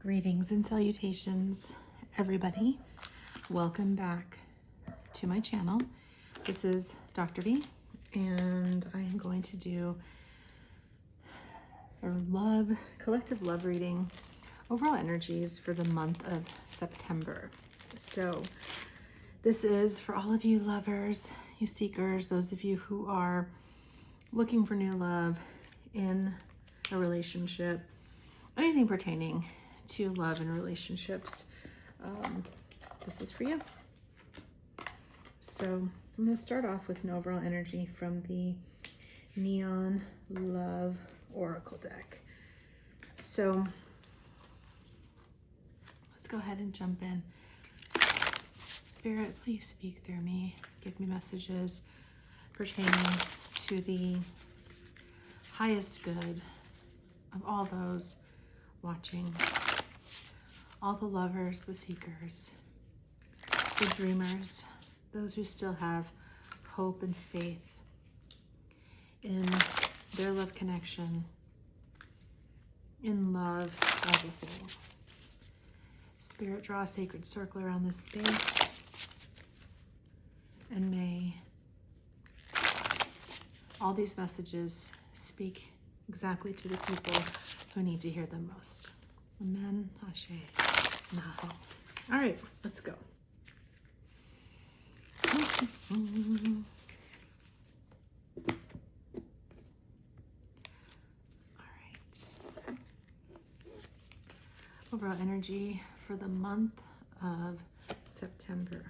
Greetings and salutations, everybody. Welcome back to my channel. This is Dr. V, and I am going to do a collective love reading, overall energies for the month of September. So this is for all of you lovers, you seekers, those of you who are looking for new love in a relationship, anything pertaining to love and relationships. This is for you. So I'm going to start off with an overall energy from the Neon Love Oracle deck. So let's go ahead and jump in. Spirit, please speak through me. Give me messages pertaining to the highest good of all those watching, all the lovers, the seekers, the dreamers, those who still have hope and faith in their love connection, in love as a whole. Spirit, draw a sacred circle around this space, and may all these messages speak exactly to the people who need to hear them most. Amen. Ashe. Naho. All right, let's go. All right. Overall energy for the month of September.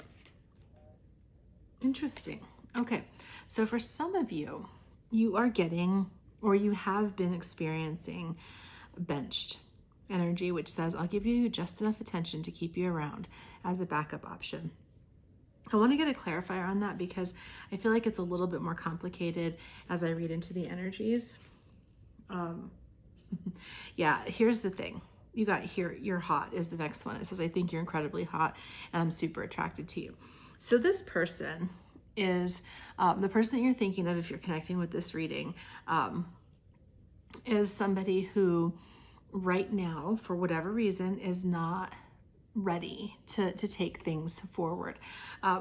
Interesting. Okay, so for some of you, you are getting, or you have been experiencing, benched energy, which says, I'll give you just enough attention to keep you around as a backup option. I want to get a clarifier on that because I feel like it's a little bit more complicated as I read into the energies. Yeah, here's the thing. You got here, you're hot is the next one. It says, I think you're incredibly hot and I'm super attracted to you. So this person is, the person that you're thinking of if you're connecting with this reading, is somebody who right now, for whatever reason, is not ready to take things forward.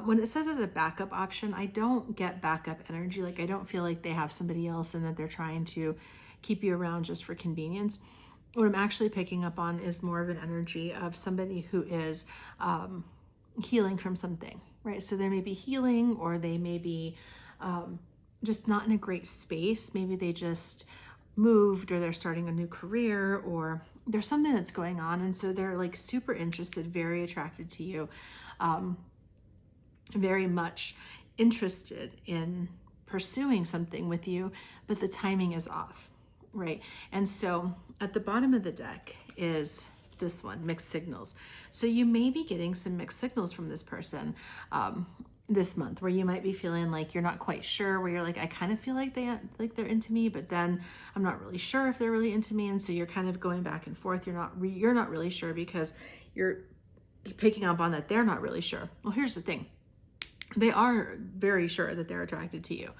When it says as a backup option, I don't get backup energy. Like, I don't feel like they have somebody else and that they're trying to keep you around just for convenience. What I'm actually picking up on is more of an energy of somebody who is healing from something, right? So they may be healing, or they may be just not in a great space. Maybe they just moved, or they're starting a new career, or there's something that's going on, and so they're like super interested, very attracted to you, very much interested in pursuing something with you, but the timing is off, right? And so at the bottom of the deck is this one, mixed signals. So you may be getting some mixed signals from this person this month, where you might be feeling like you're not quite sure, where you're like, I kind of feel like they're into me, but then I'm not really sure if they're really into me. And so you're kind of going back and forth. You're not really sure because you're picking up on that they're not really sure. Well, here's the thing. They are very sure that they're attracted to you.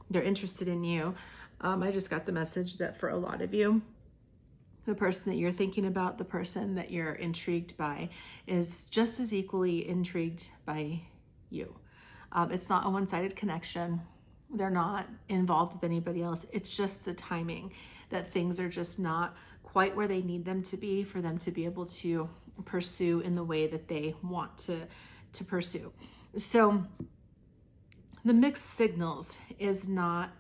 They're interested in you. I just got the message that for a lot of you, the person that you're thinking about, the person that you're intrigued by, is just as equally intrigued by you. It's not a one-sided connection. They're not involved with anybody else. It's just the timing that things are just not quite where they need them to be for them to be able to pursue in the way that they want to pursue. So the mixed signals is not,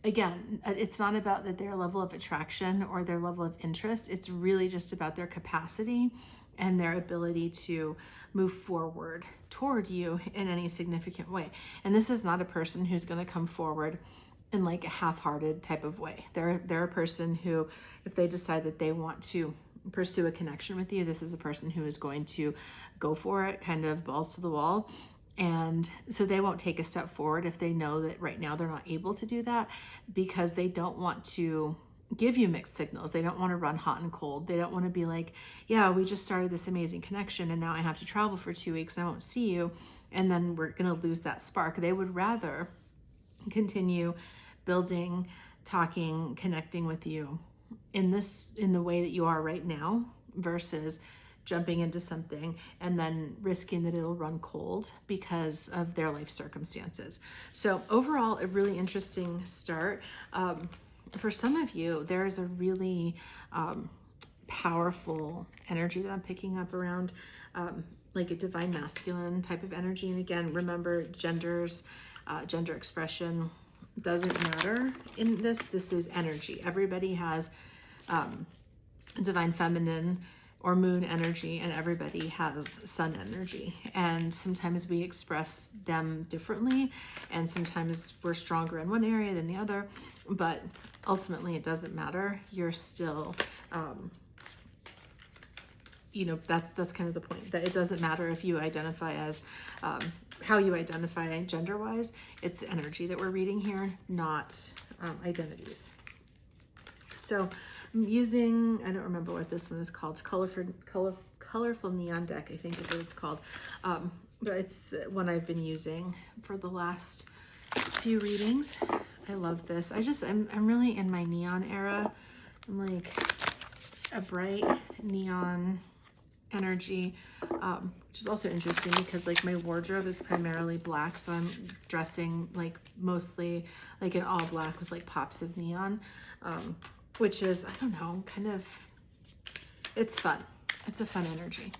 again, it's not about that their level of attraction or their level of interest. It's really just about their capacity and their ability to move forward toward you in any significant way. And this is not a person who's going to come forward in like a half-hearted type of way. They're a person who, if they decide that they want to pursue a connection with you, this is a person who is going to go for it, kind of balls to the wall. And so they won't take a step forward if they know that right now they're not able to do that, because they don't want to give you mixed signals. They don't want to run hot and cold. They don't want to be like, yeah, we just started this amazing connection and now I have to travel for 2 weeks and I won't see you, and then we're going to lose that spark. They would rather continue building, talking, connecting with you in the way that you are right now, versus jumping into something and then risking that it'll run cold because of their life circumstances. So overall, a really interesting start. For some of you, there's a really powerful energy that I'm picking up around like a divine masculine type of energy. And again, remember gender expression doesn't matter in this. This is energy. Everybody has divine feminine or moon energy, and everybody has sun energy. And sometimes we express them differently, and sometimes we're stronger in one area than the other, but ultimately it doesn't matter. You're still, you know, that's kind of the point, that it doesn't matter if you identify as, how you identify gender-wise. It's energy that we're reading here, not identities. So I'm using, I don't remember what this one is called, colorful neon deck, I think is what it's called. But it's the one I've been using for the last few readings. I love this. I'm really in my neon era. I'm like a bright neon energy, which is also interesting because like my wardrobe is primarily black, so I'm dressing like mostly like in all black with like pops of neon, which is, I don't know, kind of, it's fun. It's a fun energy.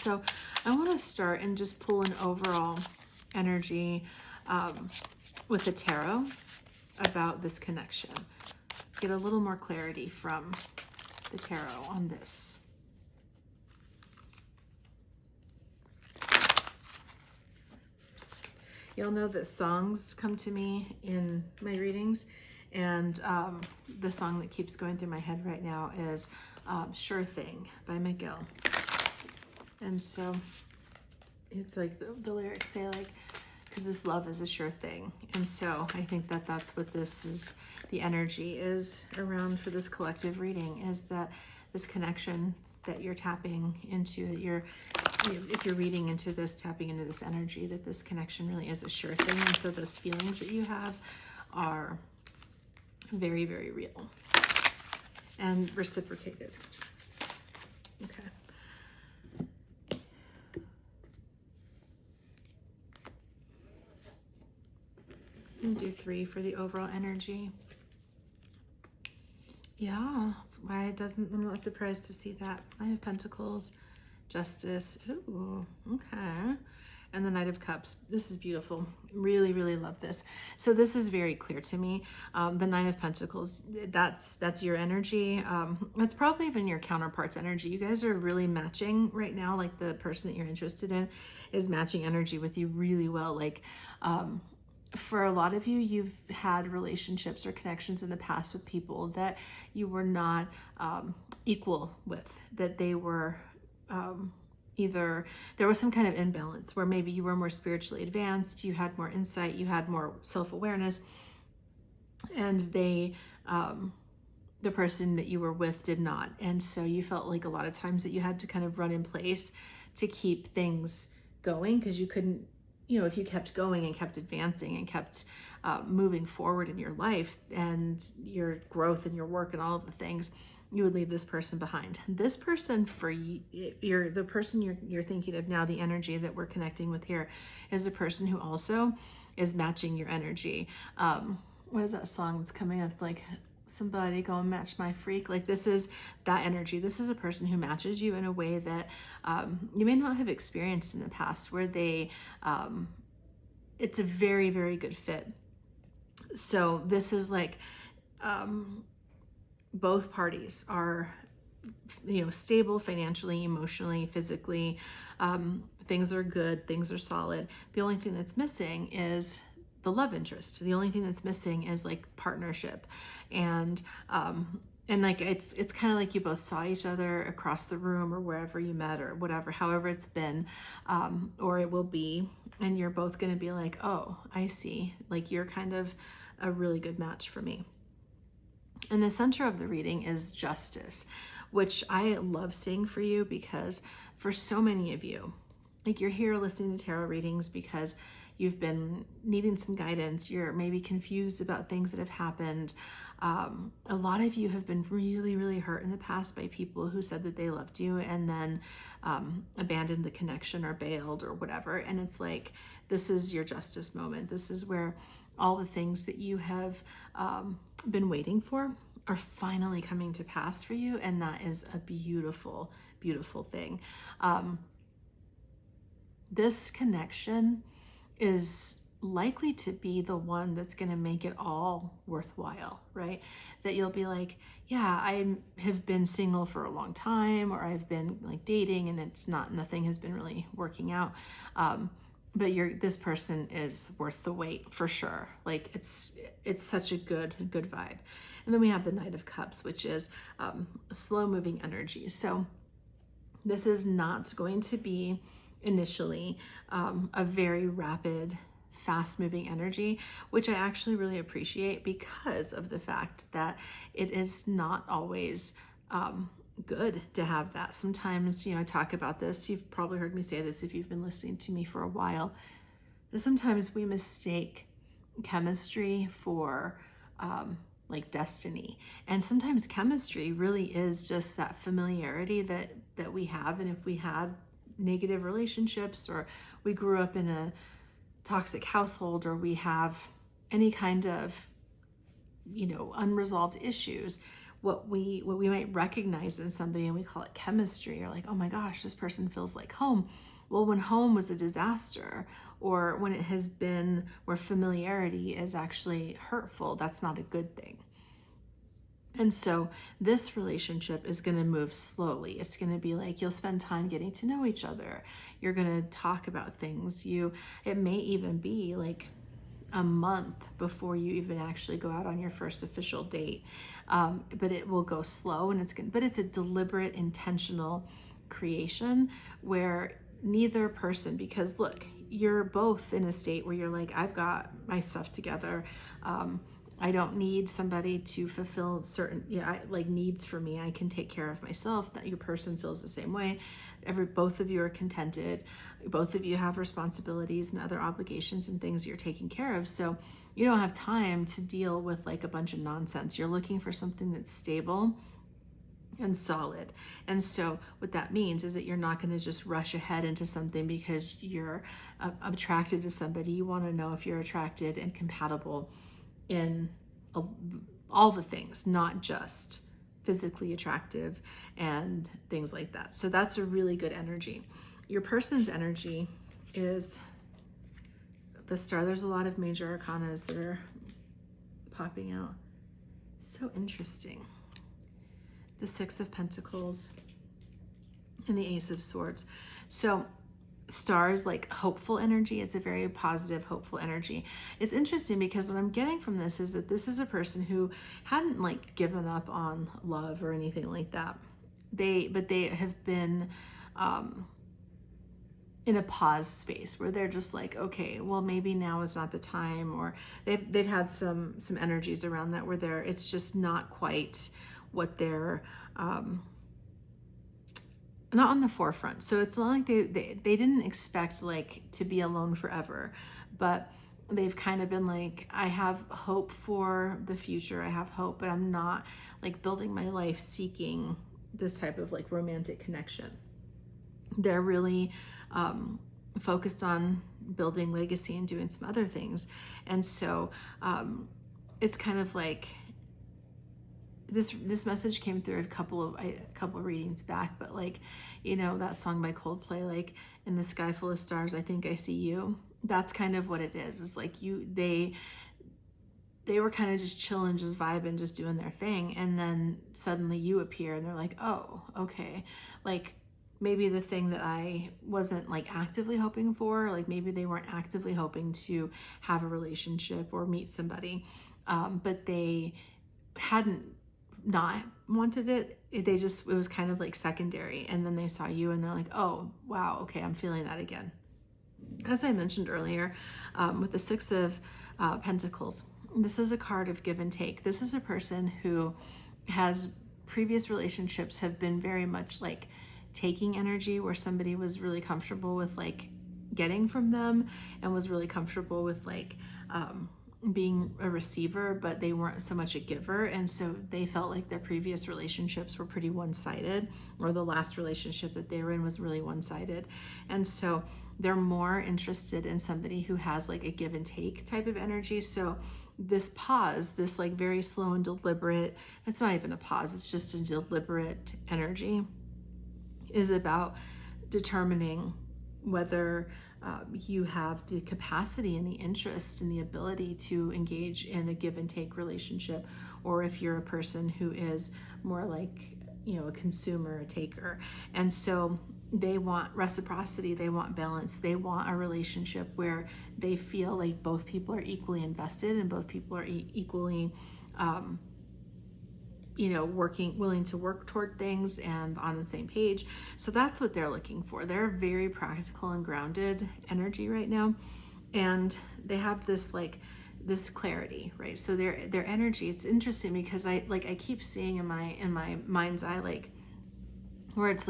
So I want to start and just pull an overall energy with the tarot about this connection. Get a little more clarity from the tarot on this. You'll know that songs come to me in my readings, and the song that keeps going through my head right now is Sure Thing by Miguel. And so it's like the lyrics say like, because this love is a sure thing. And so I think that that's what this is, the energy is around for this collective reading, is that this connection that you're tapping into, that if you're reading into this, tapping into this energy, that this connection really is a sure thing. And so those feelings that you have are very, very real and reciprocated. Okay. And do 3 for the overall energy. Yeah, why it doesn't, I'm not surprised to see that. Knight of Pentacles, Justice, ooh, okay. And the Knight of Cups. This is beautiful. Really, really love this. So this is very clear to me. The Nine of Pentacles, that's your energy. That's probably even your counterpart's energy. You guys are really matching right now. Like the person that you're interested in is matching energy with you really well. Like, for a lot of you, you've had relationships or connections in the past with people that you were not equal with, that they were either there was some kind of imbalance where maybe you were more spiritually advanced, you had more insight, you had more self-awareness, and they, the person that you were with did not. And so you felt like a lot of times that you had to kind of run in place to keep things going, because you couldn't, you know, if you kept going and kept advancing and kept moving forward in your life and your growth and your work and all of the things, you would leave this person behind. This person, for you, the person you're thinking of now, the energy that we're connecting with here, is a person who also is matching your energy. What is that song that's coming up? Like, somebody go and match my freak. Like, this is that energy. This is a person who matches you in a way that you may not have experienced in the past, where they, it's a very, very good fit. So this is like, both parties are, you know, stable financially, emotionally, physically. Things are good, things are solid. The only thing that's missing is the love interest. The only thing that's missing is like partnership. And like it's kind of like you both saw each other across the room or wherever you met or whatever, however it's been, or it will be, and you're both going to be like, oh, I see, like you're kind of a really good match for me. And the center of the reading is Justice, which I love seeing for you, because for so many of you, like, you're here listening to tarot readings because you've been needing some guidance. You're maybe confused about things that have happened. A lot of you have been really, really hurt in the past by people who said that they loved you and then abandoned the connection or bailed or whatever. And it's like, this is your justice moment. This is where all the things that you have been waiting for are finally coming to pass for you. And that is a beautiful, beautiful thing. This connection is likely to be the one that's going to make it all worthwhile, right? That you'll be like, yeah, I have been single for a long time, or I've been like dating and nothing has been really working out. But this person is worth the wait for sure. Like it's such a good vibe. And then we have the Knight of Cups, which is slow moving energy. So this is not going to be initially a very rapid, fast moving energy, which I actually really appreciate because of the fact that it is not always good to have that. Sometimes, I talk about this. You've probably heard me say this if you've been listening to me for a while, that sometimes we mistake chemistry for like destiny. And sometimes chemistry really is just that familiarity that we have. And if we had negative relationships, or we grew up in a toxic household, or we have any kind of unresolved issues, what we might recognize in somebody and we call it chemistry, or like, oh my gosh, this person feels like home. Well, when home was a disaster, or when it has been where familiarity is actually hurtful, that's not a good thing. And so this relationship is going to move slowly. It's going to be like, you'll spend time getting to know each other. You're going to talk about things. It may even be like a month before you even actually go out on your first official date. But it will go slow, and but it's a deliberate, intentional creation where neither person, because look, you're both in a state where you're like, I've got my stuff together. I don't need somebody to fulfill certain needs for me. I can take care of myself. That your person feels the same way. Both of you are contented. Both of you have responsibilities and other obligations and things you're taking care of. So you don't have time to deal with like a bunch of nonsense. You're looking for something that's stable and solid. And so what that means is that you're not going to just rush ahead into something because you're attracted to somebody. You want to know if you're attracted and compatible in all the things, not just physically attractive and things like that. So that's a really good energy. Your person's energy is the Star. There's a lot of major arcanas that are popping out. So interesting. The Six of Pentacles and the Ace of Swords. So Star is like hopeful energy. It's a very positive, hopeful energy. It's interesting because what I'm getting from this is that this is a person who hadn't like given up on love or anything like that. But they have been in a pause space where they're just like, okay, well, maybe now is not the time, or they've had some energies around that where it's just not quite what they're not on the forefront. So it's not like they didn't expect like to be alone forever, but they've kind of been like, I have hope for the future. I have hope, but I'm not like building my life seeking this type of like romantic connection. They're really focused on building legacy and doing some other things. And so it's kind of like, this message came through a couple of readings back, but like, that song by Coldplay, like, in the sky full of stars, I think I see you. That's kind of what it is. It's like they were kind of just chilling, just vibing, just doing their thing. And then suddenly you appear and they're like, oh, okay. Like maybe the thing that I wasn't like actively hoping for, like maybe they weren't actively hoping to have a relationship or meet somebody, but they hadn't not wanted it. It was kind of like secondary. And then they saw you and they're like, oh, wow, okay, I'm feeling that again. As I mentioned earlier, with the Six of Pentacles, this is a card of give and take. This is a person who has previous relationships have been very much like taking energy, where somebody was really comfortable with like getting from them and was really comfortable with like being a receiver, but they weren't so much a giver. And so they felt like their previous relationships were pretty one-sided, or the last relationship that they were in was really one-sided. And so they're more interested in somebody who has like a give and take type of energy. So this pause, this like very slow and deliberate, it's not even a pause, it's just a deliberate energy, is about determining whether you have the capacity and the interest and the ability to engage in a give and take relationship, or if you're a person who is more like, a consumer, a taker. And so they want reciprocity, they want balance, they want a relationship where they feel like both people are equally invested and both people are equally willing to work toward things and on the same page. So that's what they're looking for. They're very practical and grounded energy right now. And they have this clarity, right? So their energy, it's interesting because I keep seeing in my mind's eye, where it's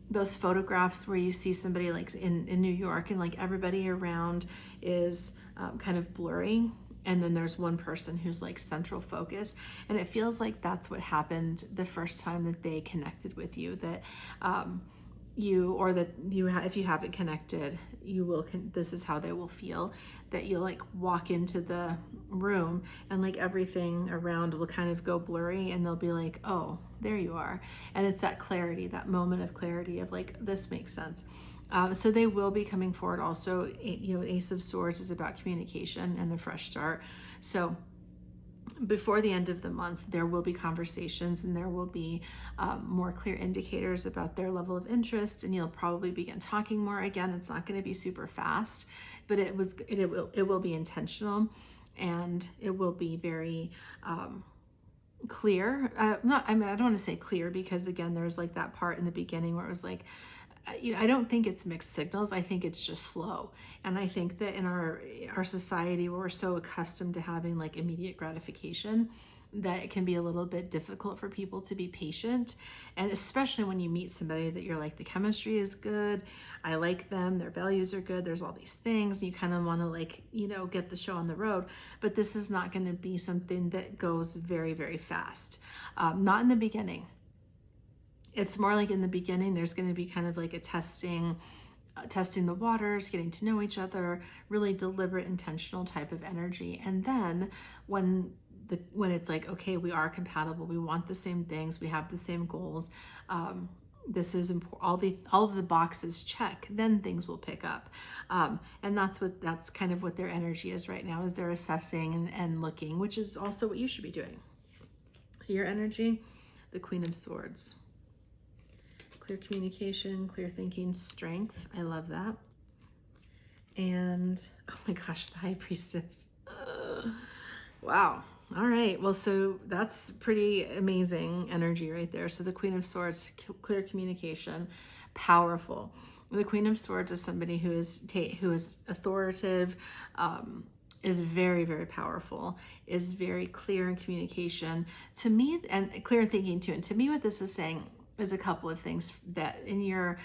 those photographs where you see somebody in New York and everybody around is kind of blurry. And then there's one person who's central focus. And it feels like that's what happened the first time that they connected with you, that if you haven't connected, this is how they will feel, that you'll walk into the room and everything around will kind of go blurry, and they'll be like, oh, there you are. And it's that clarity, that moment of clarity of this makes sense. So they will be coming forward also. Ace of Swords is about communication and a fresh start. So before the end of the month, there will be conversations, and there will be more clear indicators about their level of interest, and you'll probably begin talking more. Again, it's not going to be super fast, but it will be intentional, and it will be very clear. I don't want to say clear, because again, there's that part in the beginning where it was I don't think it's mixed signals. I think it's just slow. And I think that in our society, where we're so accustomed to having immediate gratification, that it can be a little bit difficult for people to be patient. And especially when you meet somebody that you're the chemistry is good, I like them, their values are good, there's all these things, and you kind of want to get the show on the road. But this is not going to be something that goes very, very fast. Not in the beginning. It's more in the beginning, there's going to be kind of a testing the waters, getting to know each other, really deliberate, intentional type of energy. And then when it's okay, we are compatible, we want the same things, we have the same goals, this is all of the boxes check, then things will pick up. And that's kind of what their energy is right now, is they're assessing and looking, which is also what you should be doing. Your energy, the Queen of Swords. Clear communication, clear thinking, strength. I love that. And oh my gosh, the High Priestess. Wow. All right. Well, so that's pretty amazing energy right there. So the Queen of Swords, clear communication, powerful. The Queen of Swords is somebody who is authoritative, is very, very powerful, is very clear in communication. To me, and clear in thinking too. And to me, what this is saying is a couple of things, that in your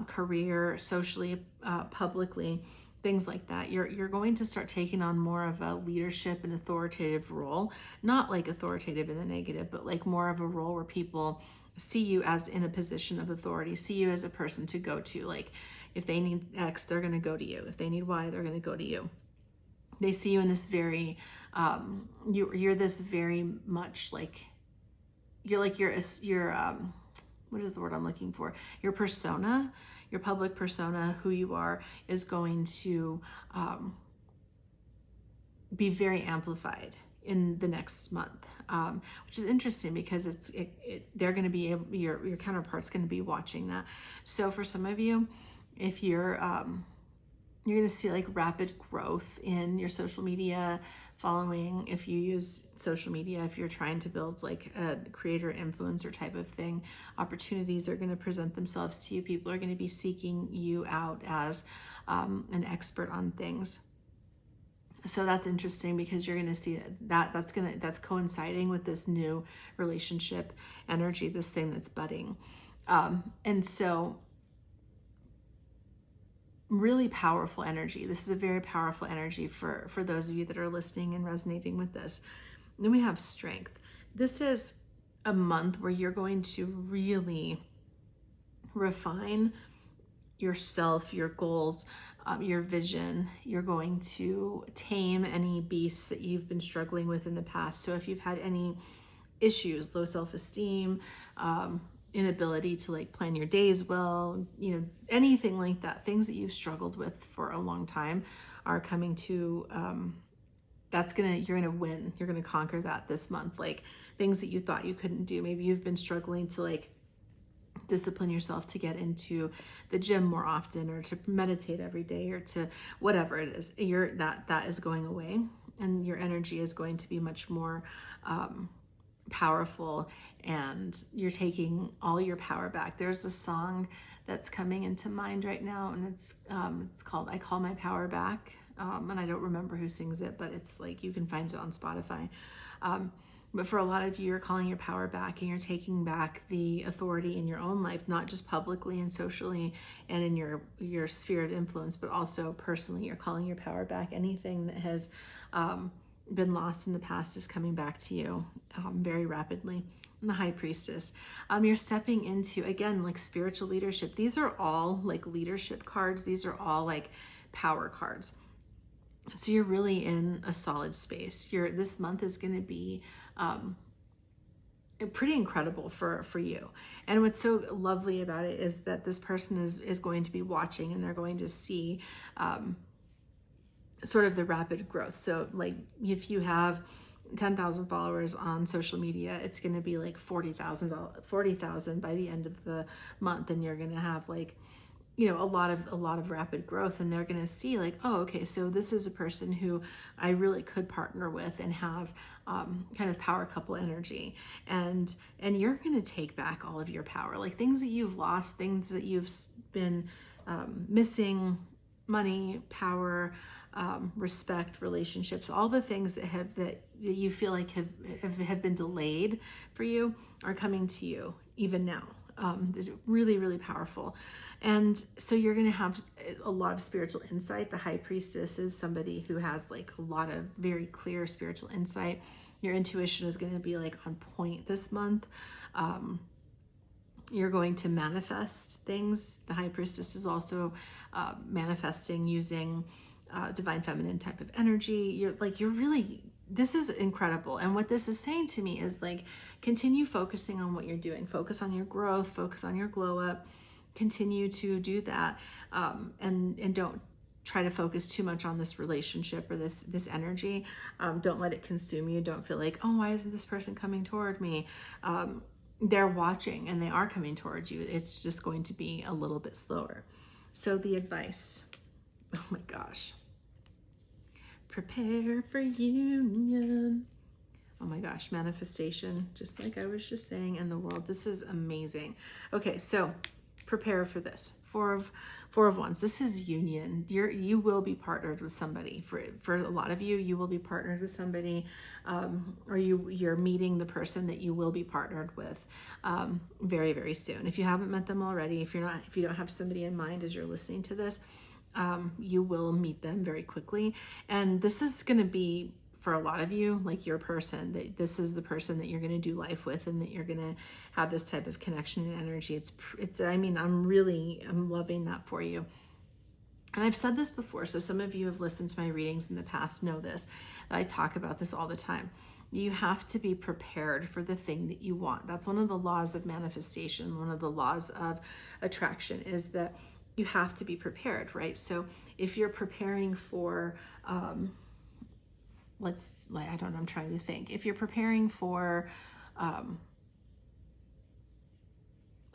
career, socially, publicly, things like that, you're going to start taking on more of a leadership and authoritative role, not authoritative in the negative, but more of a role where people see you as in a position of authority, see you as a person to go to. If they need X, they're going to go to you. If they need Y, they're going to go to you. They see you in this very, you're this very much you're what is the word I'm looking for? Your persona, your public persona, who you are, is going to be very amplified in the next month, which is interesting because they're going to be your counterpart's going to be watching that. So for some of you, if you're going to see rapid growth in your social media following. If you use social media, if you're trying to build a creator influencer type of thing, opportunities are going to present themselves to you. People are going to be seeking you out as an expert on things. So that's interesting, because you're going to see that's coinciding with this new relationship energy, this thing that's budding. And so really powerful energy. This is a very powerful energy for those of you that are listening and resonating with this. And then we have strength. This is a month where you're going to really refine yourself, your goals, your vision. You're going to tame any beasts that you've been struggling with in the past. So if you've had any issues, low self-esteem, inability to like plan your days well, anything like that, things that you've struggled with for a long time are coming to, you're gonna win. You're gonna conquer that this month. Like things that you thought you couldn't do. Maybe you've been struggling to like discipline yourself to get into the gym more often, or to meditate every day, or to whatever it is. That is going away, and your energy is going to be much more powerful, and you're taking all your power back. There's a song that's coming into mind right now, and it's called "I Call My Power Back," and I don't remember who sings it, but it's like you can find it on Spotify. But for a lot of you, you're calling your power back, and you're taking back the authority in your own life, not just publicly and socially and in your sphere of influence, but also personally. You're calling your power back. Anything that has been lost in the past is coming back to you very rapidly. And the High Priestess, you're stepping into, again, like spiritual leadership. These are all like leadership cards. These are all like power cards. So you're really in a solid space. This month is going to be pretty incredible for you. And what's so lovely about it is that this person is going to be watching, and they're going to see sort of the rapid growth. So like if you have 10,000 followers on social media, it's going to be like 40,000 by the end of the month, and you're going to have like a lot of rapid growth, and they're going to see like, oh, okay, so this is a person who I really could partner with and have kind of power couple energy, and you're going to take back all of your power, like things that you've lost, things that you've been missing, money, power, respect, relationships, all the things that you feel like have been delayed for you are coming to you even now. Is really, really powerful. And so you're going to have a lot of spiritual insight. The High Priestess is somebody who has like a lot of very clear spiritual insight. Your intuition is going to be like on point this month. You're going to manifest things. The High Priestess is also manifesting using divine feminine type of energy. This is incredible. And what this is saying to me is like, continue focusing on what you're doing. Focus on your growth, focus on your glow up, continue to do that. And don't try to focus too much on this relationship or this energy. Don't let it consume you. Don't feel like, oh, why isn't this person coming toward me? They're watching, and they are coming towards you. It's just going to be a little bit slower. So the advice, oh my gosh. Prepare for union. Oh my gosh, manifestation, just like I was just saying, in the world. This is amazing. Okay, so prepare for this. Four of Wands. This is union. You will be partnered with somebody. For a lot of you, you will be partnered with somebody, or you're meeting the person that you will be partnered with very, very soon. If you haven't met them already, if you don't have somebody in mind as you're listening to this, you will meet them very quickly. And this is going to be, for a lot of you, like your person, that this is the person that you're going to do life with, and that you're going to have this type of connection and energy. I'm loving that for you. And I've said this before, so some of you have listened to my readings in the past know this, that I talk about this all the time. You have to be prepared for the thing that you want. That's one of the laws of manifestation. One of the laws of attraction is that you have to be prepared, right? So if you're preparing for, I'm trying to think. If you're preparing for, let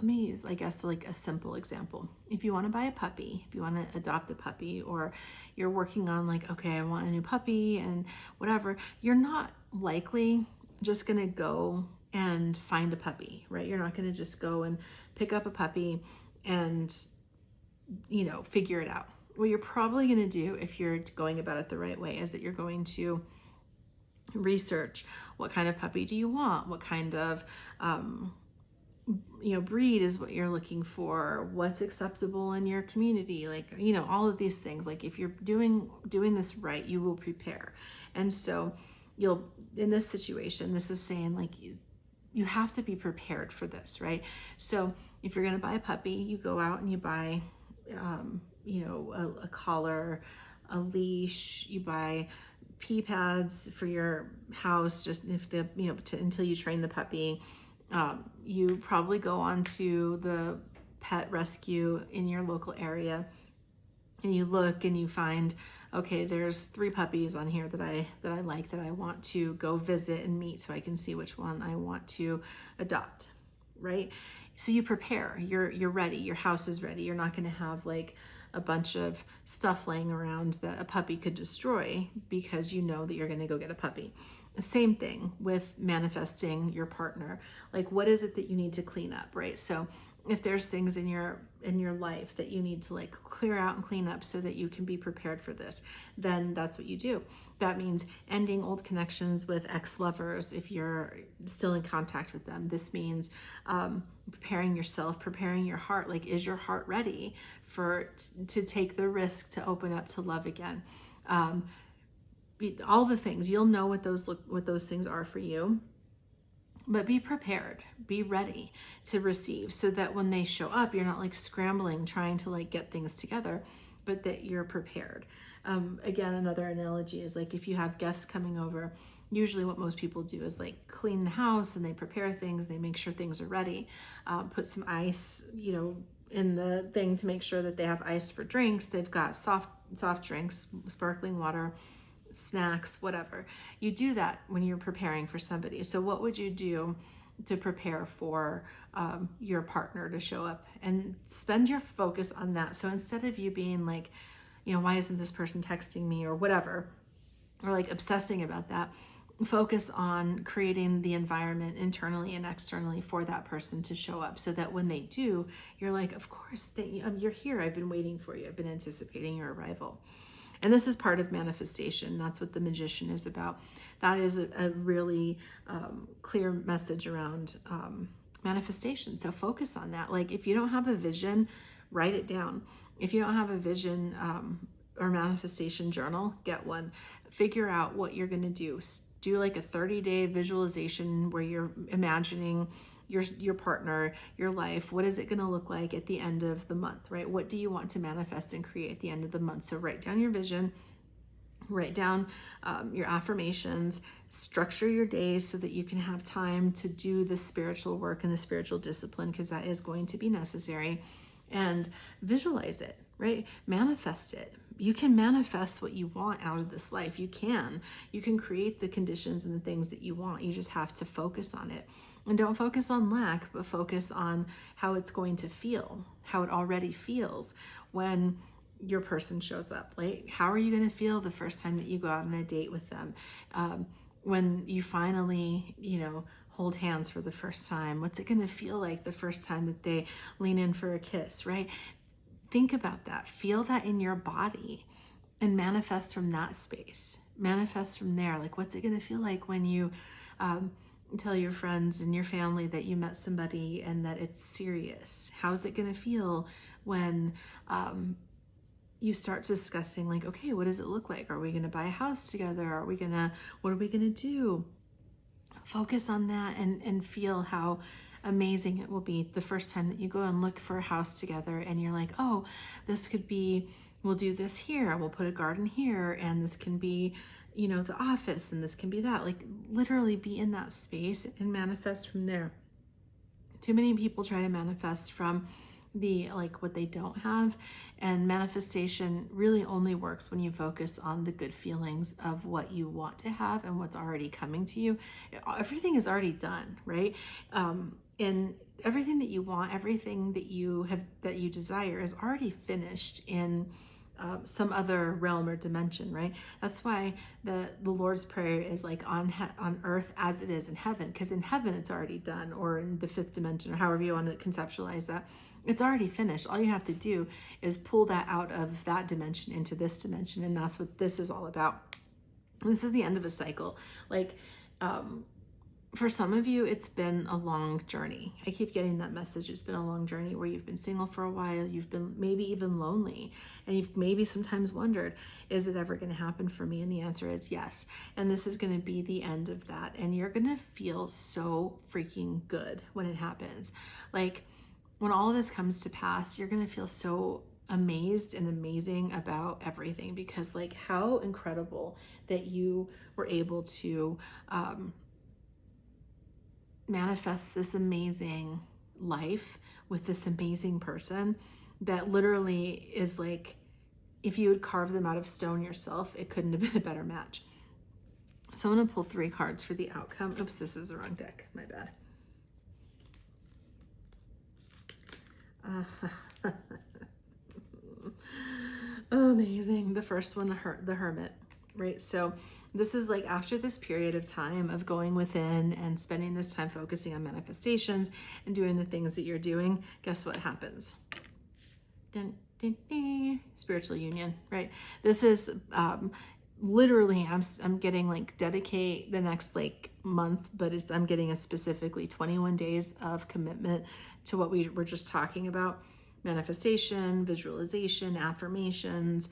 me use, I guess, like a simple example. If you want to buy a puppy, if you want to adopt a puppy, or you're working on like, okay, I want a new puppy and whatever, you're not likely just going to go and find a puppy, right? You're not going to just go and pick up a puppy and figure it out. What you're probably going to do, if you're going about it the right way, is that you're going to research, what kind of puppy do you want? What kind of breed is what you're looking for, what's acceptable in your community, like, all of these things. Like if you're doing this right, you will prepare. And so in this situation, this is saying like you have to be prepared for this, right? So if you're going to buy a puppy, you go out and you buy, a collar, a leash, you buy pee pads for your house, just if until you train the puppy. You probably go onto the pet rescue in your local area and you look and you find, okay, there's 3 puppies on here that I like, that I want to go visit and meet so I can see which one I want to adopt, right? So you prepare, you're ready, your house is ready. You're not going to have like a bunch of stuff laying around that a puppy could destroy because you know that you're going to go get a puppy. Same thing with manifesting your partner. Like, what is it that you need to clean up, right? So if there's things in your life that you need to like clear out and clean up so that you can be prepared for this, then that's what you do. That means ending old connections with ex-lovers if you're still in contact with them. This means preparing yourself, preparing your heart. Like, is your heart ready to take the risk to open up to love again? All the things, you'll know what those things are for you. But be prepared, be ready to receive, so that when they show up, you're not like scrambling, trying to like get things together, but that you're prepared. Again, another analogy is like if you have guests coming over, usually what most people do is like clean the house and they prepare things, they make sure things are ready, put some ice, in the thing to make sure that they have ice for drinks. They've got soft drinks, sparkling water, snacks, whatever. You do that when you're preparing for somebody. So what would you do to prepare for your partner to show up? And spend your focus on that. So instead of you being like, why isn't this person texting me or whatever, or like obsessing about that, focus on creating the environment internally and externally for that person to show up, so that when they do, you're like, of course, you're here. I've been waiting for you. I've been anticipating your arrival. And this is part of manifestation. That's what the Magician is about. That is a really clear message around manifestation. So focus on that. Like if you don't have a vision, write it down. If you don't have a vision or manifestation journal, get one. Figure out what you're going to do. Do like a 30-day visualization where you're imagining your partner, your life. What is it going to look like at the end of the month, right? What do you want to manifest and create at the end of the month? So write down your vision, write down your affirmations, structure your days so that you can have time to do the spiritual work and the spiritual discipline, because that is going to be necessary, and visualize it, right? Manifest it. You can manifest what you want out of this life. You can create the conditions and the things that you want. You just have to focus on it. And don't focus on lack, but focus on how it's going to feel, how it already feels when your person shows up. Like, how are you going to feel the first time that you go out on a date with them? When you finally, hold hands for the first time, what's it going to feel like the first time that they lean in for a kiss, right? Think about that. Feel that in your body and manifest from that space. Manifest from there. Like, what's it going to feel like when you tell your friends and your family that you met somebody and that it's serious? How's it going to feel when you start discussing like, okay, what does it look like? Are we going to buy a house together? What are we going to do? Focus on that and feel how amazing it will be the first time that you go and look for a house together and you're like, oh, this could be, we'll do this here, and we'll put a garden here, and this can be, the office, and this can be that. Like, literally be in that space and manifest from there. Too many people try to manifest from what they don't have, and manifestation really only works when you focus on the good feelings of what you want to have and what's already coming to you. Everything is already done, right? And everything that you want, everything that you desire is already finished in some other realm or dimension, right? That's why the Lord's Prayer is like on earth as it is in heaven, because in heaven it's already done, or in the 5th dimension, or however you want to conceptualize that. It's already finished. All you have to do is pull that out of that dimension into this dimension, and that's what this is all about. This is the end of a cycle. Like, for some of you, it's been a long journey. I keep getting that message. It's been a long journey where you've been single for a while. You've been maybe even lonely. And you've maybe sometimes wondered, is it ever going to happen for me? And the answer is yes. And this is going to be the end of that. And you're going to feel so freaking good when it happens. Like when all of this comes to pass, you're going to feel so amazed and amazing about everything, because like how incredible that you were able to, manifest this amazing life with this amazing person that literally is like, if you would carve them out of stone yourself, it couldn't have been a better match. So I'm going to pull 3 cards for the outcome. Oops, this is the wrong deck. My bad. Amazing. The first one, the Hermit, right? So this is like after this period of time of going within and spending this time focusing on manifestations and doing the things that you're doing, guess what happens? Dun, dun, dun. Spiritual union, right? This is literally, I'm getting like dedicate the next like month, but I'm getting a specifically 21 days of commitment to what we were just talking about. Manifestation, visualization, affirmations,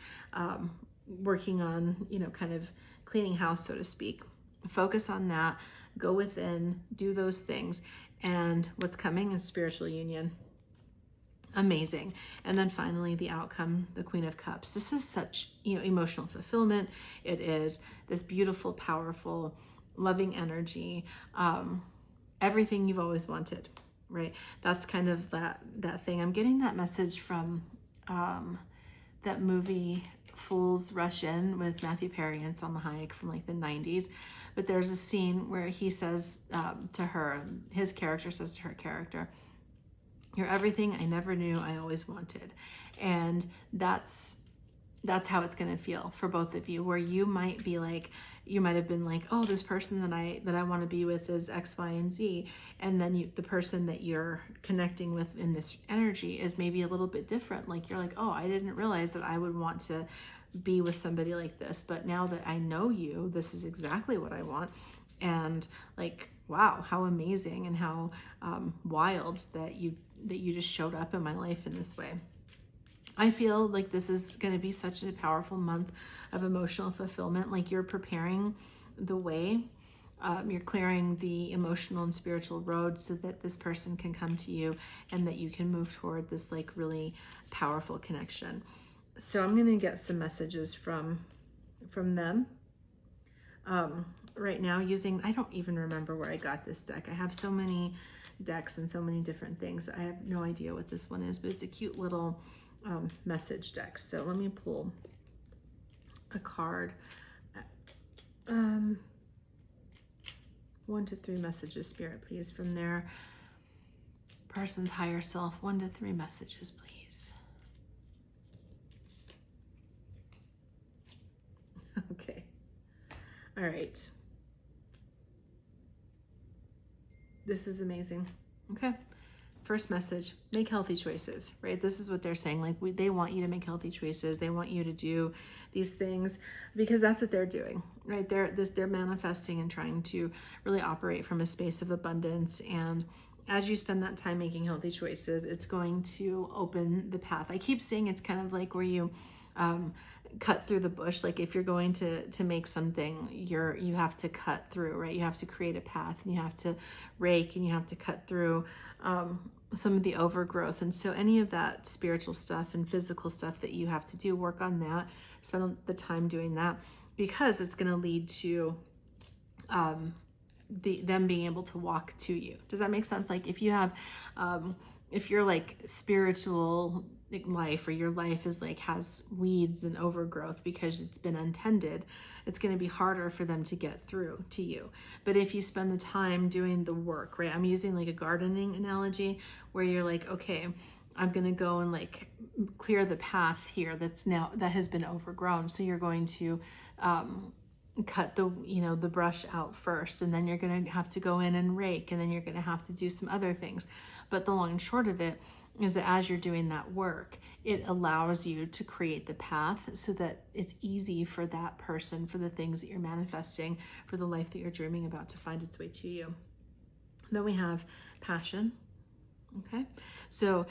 working on, kind of cleaning house, so to speak. Focus on that, go within, do those things. And what's coming is spiritual union. Amazing. And then finally, the outcome, the Queen of Cups. This is such, emotional fulfillment. It is this beautiful, powerful, loving energy, everything you've always wanted, right? That's kind of that thing. I'm getting that message from that movie Fools Rush In with Matthew Perry and Salma Hayek from like the 90s. But there's a scene where he says to her, his character says to her character, "You're everything I never knew I always wanted." And that's how it's going to feel for both of you, where you might have been like, oh, this person that I want to be with is X, Y, and Z. And then the person that you're connecting with in this energy is maybe a little bit different. Like you're like, oh, I didn't realize that I would want to be with somebody like this. But now that I know you, this is exactly what I want. And like, wow, how amazing and how wild that you just showed up in my life in this way. I feel like this is going to be such a powerful month of emotional fulfillment. Like you're preparing the way, you're clearing the emotional and spiritual road so that this person can come to you and that you can move toward this like really powerful connection. So I'm going to get some messages from them. Right now I don't even remember where I got this deck. I have so many decks and so many different things. I have no idea what this one is, but it's a cute little message deck. So let me pull a card. 1 to 3 messages, Spirit, please, from their person's higher self. 1 to 3 messages, please. Okay. All right. This is amazing. Okay. First message, make healthy choices, right? This is what they're saying. Like they want you to make healthy choices. They want you to do these things because that's what they're doing, right? They're manifesting and trying to really operate from a space of abundance. And as you spend that time making healthy choices, it's going to open the path. I keep saying it's kind of like where you cut through the bush. Like if you're going to make something, you have to cut through, right? You have to create a path and you have to rake and you have to cut through some of the overgrowth. And so any of that spiritual stuff and physical stuff that you have to do, work on that, spend the time doing that, because it's going to lead to them being able to walk to you. Does that make sense? Like if you have, if your like spiritual life or your life is like has weeds and overgrowth because it's been untended, it's going to be harder for them to get through to you. But if you spend the time doing the work, right? I'm using like a gardening analogy where you're like, okay, I'm going to go and like clear the path here that has been overgrown. So you're going to cut the brush out first, and then you're going to have to go in and rake, and then you're going to have to do some other things. But the long and short of it is that as you're doing that work, it allows you to create the path so that it's easy for that person, for the things that you're manifesting, for the life that you're dreaming about to find its way to you. Then we have passion. Okay, so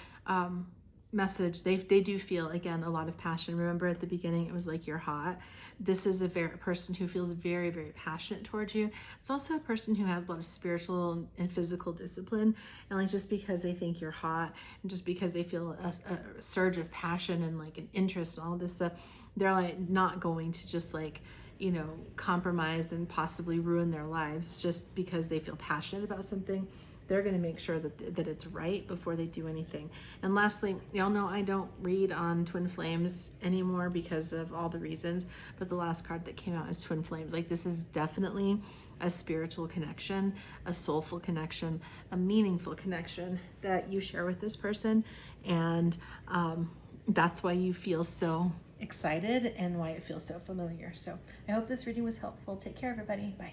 message, they do feel, again, a lot of passion. Remember at the beginning it was like you're hot. This is a person who feels very, very passionate towards you. It's also a person who has a lot of spiritual and physical discipline, and like just because they think you're hot and just because they feel a surge of passion and like an interest in all this stuff, they're like not going to just like, you know, compromise and possibly ruin their lives just because they feel passionate about something. They're going to make sure that it's right before they do anything. And lastly, y'all know I don't read on twin flames anymore because of all the reasons, but the last card that came out is twin flames. Like, this is definitely a spiritual connection, a soulful connection, a meaningful connection that you share with this person. And that's why you feel so excited and why it feels so familiar. So I hope this reading was helpful. Take care, everybody. Bye.